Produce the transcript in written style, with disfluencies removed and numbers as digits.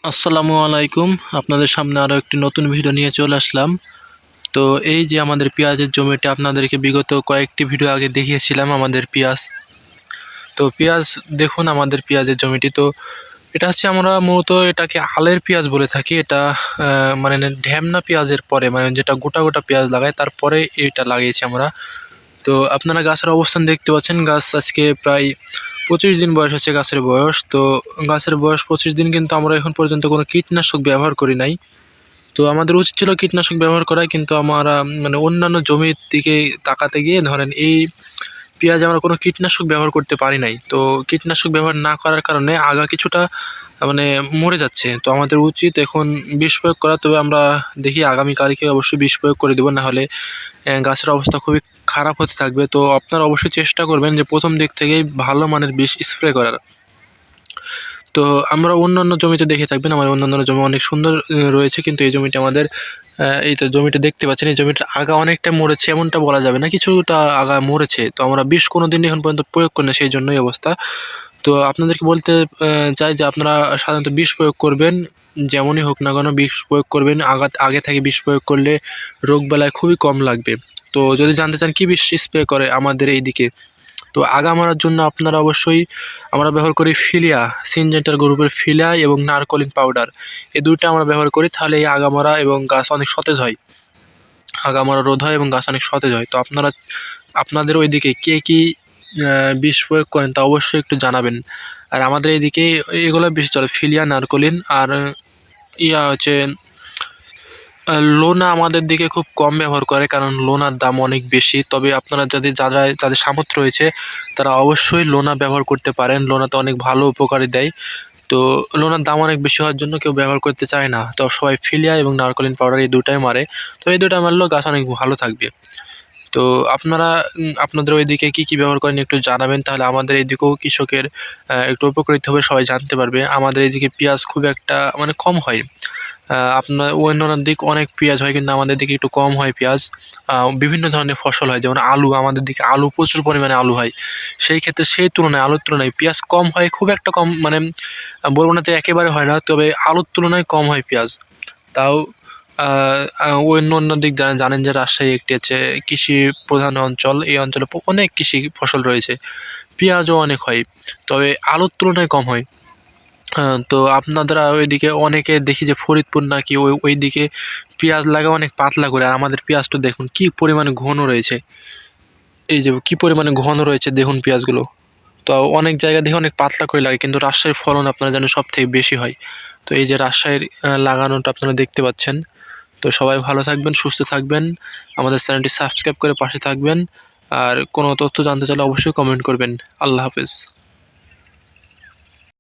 আসসালামু আলাইকুম। আপনাদের সামনে আরও একটি নতুন ভিডিও নিয়ে চলে আসলাম। তো এই যে আমাদের পেঁয়াজের জমিটা আপনাদেরকে বিগত কয়েকটি ভিডিও আগে দেখিয়েছিলাম আমাদের পেঁয়াজ। তো পেঁয়াজ দেখুন আমাদের পেঁয়াজের জমিটি। তো এটা হচ্ছে আমরা মূলত এটাকে আলের পেঁয়াজ বলে থাকি। এটা মানে ঢ্যামনা পেঁয়াজের পরে, মানে যেটা গোটা গোটা পেঁয়াজ লাগায় তারপরে এটা লাগিয়েছি আমরা। তো আপনারা গাছের অবস্থান দেখতে পাচ্ছেন, গাছ আজকে প্রায় 25 দিন বয়স হচ্ছে গাছের বয়স। তো গাছের বয়স 25 দিন, কিন্তু আমরা এখন পর্যন্ত কোনো কীটনাশক ব্যবহার করি নাই। তো আমাদের উচিত ছিল কীটনাশক ব্যবহার করা, কিন্তু আমরা মানে অন্যান্য জমির দিকে তাকাতে গিয়ে ধরেন এই পেঁয়াজে আমরা কোনো কীটনাশক ব্যবহার করতে পারি নাই। তো কীটনাশক ব্যবহার না করার কারণে আগা কিছুটা মানে মরে যাচ্ছে। তো আমাদের উচিত এখন বিষ প্রয়োগ করা। তবে আমরা দেখি আগামীকালকে অবশ্যই বিষ প্রয়োগ করে দেবো, নাহলে গাছের অবস্থা খুবই খারাপ হতে থাকবে। তো আপনারা অবশ্যই চেষ্টা করবেন যে প্রথম দিক থেকেই ভালো মানের বিষ স্প্রে করার। তো আমরা অন্যান্য জমিতে দেখে থাকবেন, আমার অন্যান্য জমি অনেক সুন্দর রয়েছে, কিন্তু এই জমিটা আমাদের এই তো জমিটা দেখতে পাচ্ছেন, এই জমিটার আগা অনেকটা মরেছে এমনটা বলা যাবে না, কিছুটা আগা মরেছে। তো আমরা বিষ কোনো দিন এখন পর্যন্ত প্রয়োগ করি না, সেই জন্যই অবস্থা। তো আপনাদেরকে বলতে চাই যে আপনারা সাধারণত বিষ প্রয়োগ করবেন, যেমনই হোক না কেন বিষ প্রয়োগ করবেন। আগে থেকে বিষ প্রয়োগ করলে রোগবালাই খুবই কম লাগবে। তো যদি জানতে চান কী বিষ স্প্রে করে আমাদের এইদিকে, তো আগা মারার জন্য আপনারা অবশ্যই আমরা ব্যবহার করি ফিলিয়া, সিনজেন্টার গ্রুপের ফিলিয়া এবং নারকোলিন পাউডার। এই দুইটা আমরা ব্যবহার করি, তাহলে এই আগামারা এবং গাছ অনেক সতেজ হয়, আগামারা রোধ হয় এবং গাছ অনেক সতেজ হয়। তো আপনাদের ওইদিকে কে কী বিষ প্রয়োগ করেন তা অবশ্যই একটু জানাবেন। আর আমাদের এইদিকে এগুলো বেশি চলে, ফিলিয়া, নারকোলিন আর হচ্ছে লোনা আমাদের দিকে খুব কম ব্যবহার করে, কারণ লোনার দাম অনেক বেশি। তবে আপনারা যাদের সামর্থ্য রয়েছে তারা অবশ্যই লোনা ব্যবহার করতে পারেন। লোনা তো অনেক ভালো উপকারী দেয়। তো লোনার দাম অনেক বেশি হওয়ার জন্য কেউ ব্যবহার করতে চায় না। তো সবাই ফিলিয়া এবং নারকোলিন পাউডার এই দুটাই মারে। তো এই দুটা মারলেও গাছ অনেক ভালো থাকবে। তো আপনারা আপনাদের ওইদিকে কী কী ব্যবহার করেন একটু জানাবেন, তাহলে আমাদের এইদিকেও কৃষকের একটু উপকৃত হবে, সবাই জানতে পারবে। আমাদের এইদিকে পেঁয়াজ খুব একটা মানে কম হয়। আপনার অন্যান্য দিক অনেক পেঁয়াজ হয়, কিন্তু আমাদের দিকে একটু কম হয় পেঁয়াজ। বিভিন্ন ধরনের ফসল হয়, যেমন আলু, আমাদের দিকে আলু প্রচুর পরিমাণে আলু হয়। সেই ক্ষেত্রে সেই তুলনায় আলুর তুলনায় পেঁয়াজ কম হয়, খুব একটা কম, মানে বলবো না যে একেবারে হয় না, তবে আলুর তুলনায় কম হয় পেঁয়াজ। তাও অন্য দিক জানেন যে রাজশাহী একটি হচ্ছে কৃষি প্রধান অঞ্চল। এই অঞ্চলে অনেক কৃষি ফসল রয়েছে, পেঁয়াজও অনেক হয়, তবে আলুর তুলনায় কম হয়। তো আপনারা ওইদিকে অনেকে দেখি যে ফরিদপুর নাকি ওইদিকে পেঁয়াজ লাগে অনেক পাতলা করে, আর আমাদের পেঁয়াজটা দেখুন কী পরিমাণে ঘন রয়েছে। এই যে কী পরিমাণে ঘন রয়েছে দেখুন পেঁয়াজগুলো। তো অনেক জায়গায় দেখি অনেক পাতলা করে লাগে, কিন্তু রাজশাহীর ফলন আপনারা জানেন সবথেকে বেশি হয়। তো এই যে রাজশাহীর লাগানোটা আপনারা দেখতে পাচ্ছেন। তো সবাই ভালো থাকবেন, সুস্থ থাকবেন, আমাদের চ্যানেলটি সাবস্ক্রাইব করে পাশে থাকবেন। আর কোনো তথ্য জানতে চাইলে অবশ্যই কমেন্ট করবেন। আল্লাহ হাফেজ।